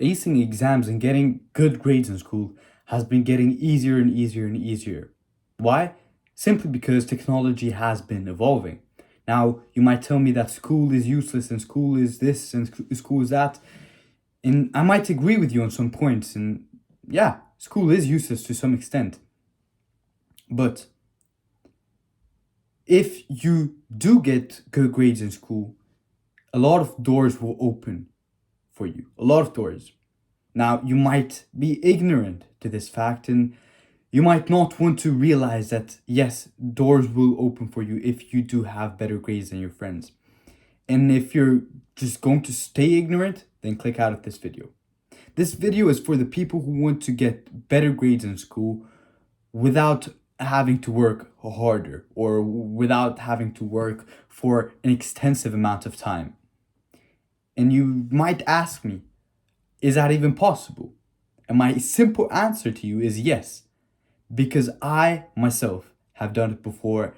acing exams and getting good grades in school has been getting easier and easier and easier. Why? Simply because technology has been evolving. Now, you might tell me that school is useless and school is this and school is that. And I might agree with you on some points. And yeah, school is useless to some extent. But if you do get good grades in school, a lot of doors will open for you. A lot of doors. Now, you might be ignorant to this fact and you might not want to realize that, yes, doors will open for you if you do have better grades than your friends. And if you're just going to stay ignorant, then click out of this video. This video is for the people who want to get better grades in school without having to work harder or without having to work for an extensive amount of time. And you might ask me, is that even possible? And my simple answer to you is yes, because I myself have done it before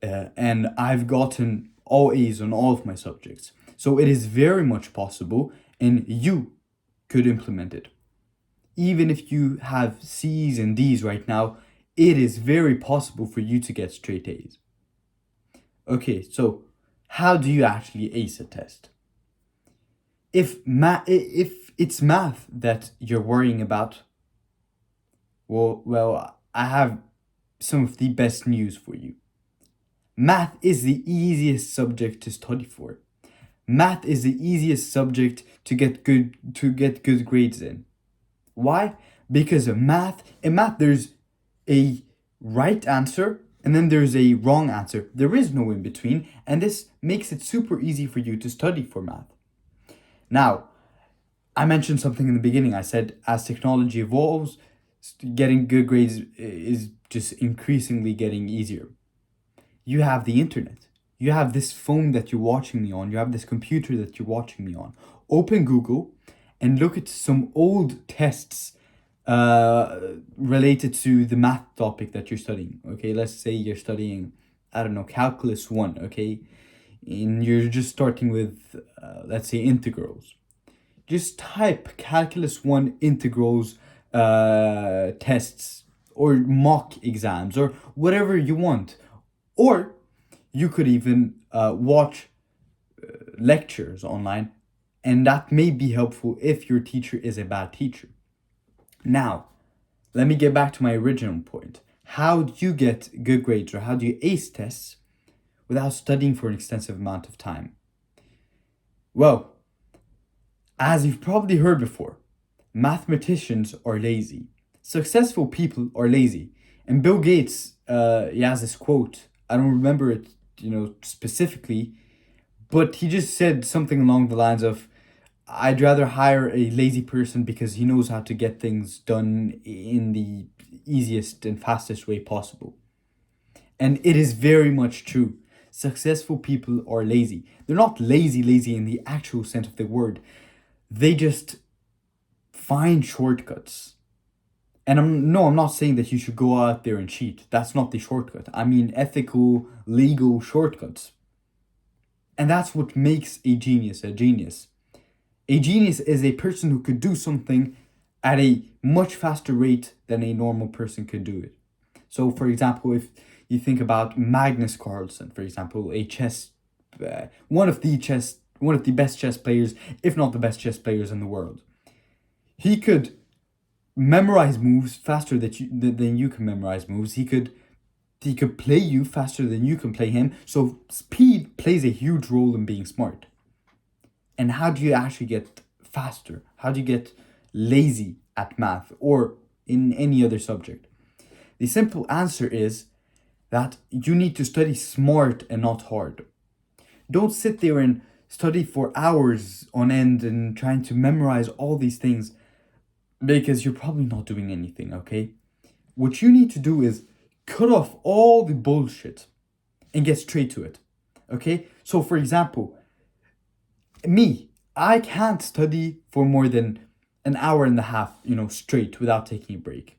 and I've gotten all A's on all of my subjects. So it is very much possible and you could implement it. Even if you have C's and D's right now, it is very possible for you to get straight A's. Okay, so how do you actually ace a test? If it's math that you're worrying about, well, I have some of the best news for you. Math is the easiest subject to study for. Math is the easiest subject to get good grades in. Why? Because in math there's a right answer and then there's a wrong answer. There is no in between, and this makes it super easy for you to study for math. Now, I mentioned something in the beginning. I said as technology evolves, getting good grades is just increasingly getting easier. You have the internet. You have this phone that you're watching me on. You have this computer that you're watching me on. Open Google and look at some old tests related to the math topic that you're studying. Okay, let's say you're studying, I don't know, calculus 1, okay? And you're just starting with, let's say, integrals. Just type calculus 1 integrals tests or mock exams or whatever you want. Or you could even watch lectures online, and that may be helpful if your teacher is a bad teacher. Now, let me get back to my original point. How do you get good grades or how do you ace tests without studying for an extensive amount of time? Well, as you've probably heard before, mathematicians are lazy. Successful people are lazy. And Bill Gates, he has this quote. I don't remember it, specifically, but he just said something along the lines of, I'd rather hire a lazy person because he knows how to get things done in the easiest and fastest way possible. And it is very much true. Successful people are lazy. They're not lazy in the actual sense of the word. They just find shortcuts. And I'm not saying that you should go out there and cheat. That's not the shortcut. I mean ethical, legal shortcuts. And that's what makes a genius a genius. A genius is a person who could do something at a much faster rate than a normal person could do it. So, for example, if you think about Magnus Carlsen, for example, one of the best chess players, if not the best chess players in the world, he could memorize moves faster than you can memorize moves. He could play you faster than you can play him. So speed plays a huge role in being smart. And how do you actually get faster? How do you get lazy at math or in any other subject? The simple answer is that you need to study smart and not hard. Don't sit there and study for hours on end and trying to memorize all these things because you're probably not doing anything, okay? What you need to do is cut off all the bullshit and get straight to it, okay? So, for example, I can't study for more than an hour and a half, straight without taking a break.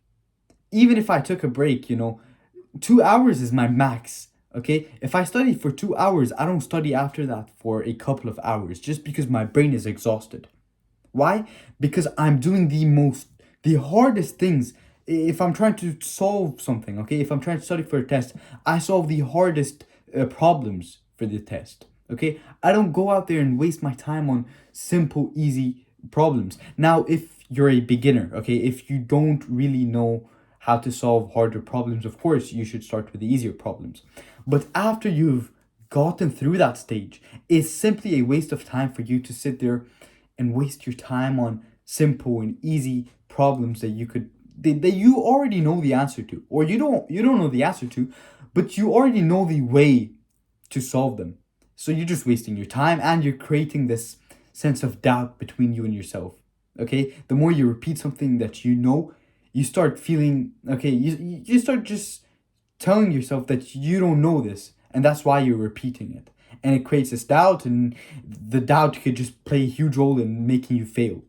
Even if I took a break, 2 hours is my max, okay? If I study for 2 hours, I don't study after that for a couple of hours just because my brain is exhausted. Why? Because I'm doing the hardest things. If I'm trying to solve something, okay, if I'm trying to study for a test, I solve the hardest problems for the test. Okay, I don't go out there and waste my time on simple, easy problems. Now, if you're a beginner, okay, if you don't really know how to solve harder problems, of course, you should start with the easier problems. But after you've gotten through that stage, it's simply a waste of time for you to sit there and waste your time on simple and easy problems that you already know the answer to, or you don't know the answer to, but you already know the way to solve them. So you're just wasting your time, and you're creating this sense of doubt between you and yourself. Okay? The more you repeat something that you know, you start feeling okay, you start just telling yourself that you don't know this, and that's why you're repeating it. And it creates this doubt, and the doubt could just play a huge role in making you fail.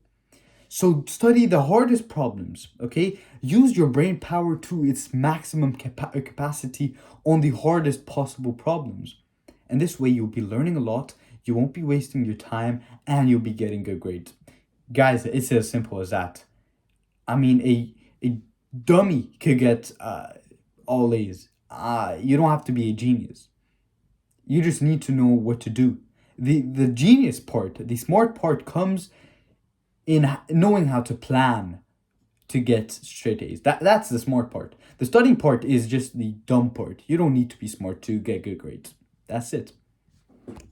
So study the hardest problems, okay? Use your brain power to its maximum capacity on the hardest possible problems. And this way you'll be learning a lot, you won't be wasting your time, and you'll be getting good grades. Guys, it's as simple as that. I mean, a dummy could get all A's. You don't have to be a genius. You just need to know what to do. The genius part, the smart part comes in knowing how to plan to get straight A's. That's the smart part. The studying part is just the dumb part. You don't need to be smart to get good grades. That's it.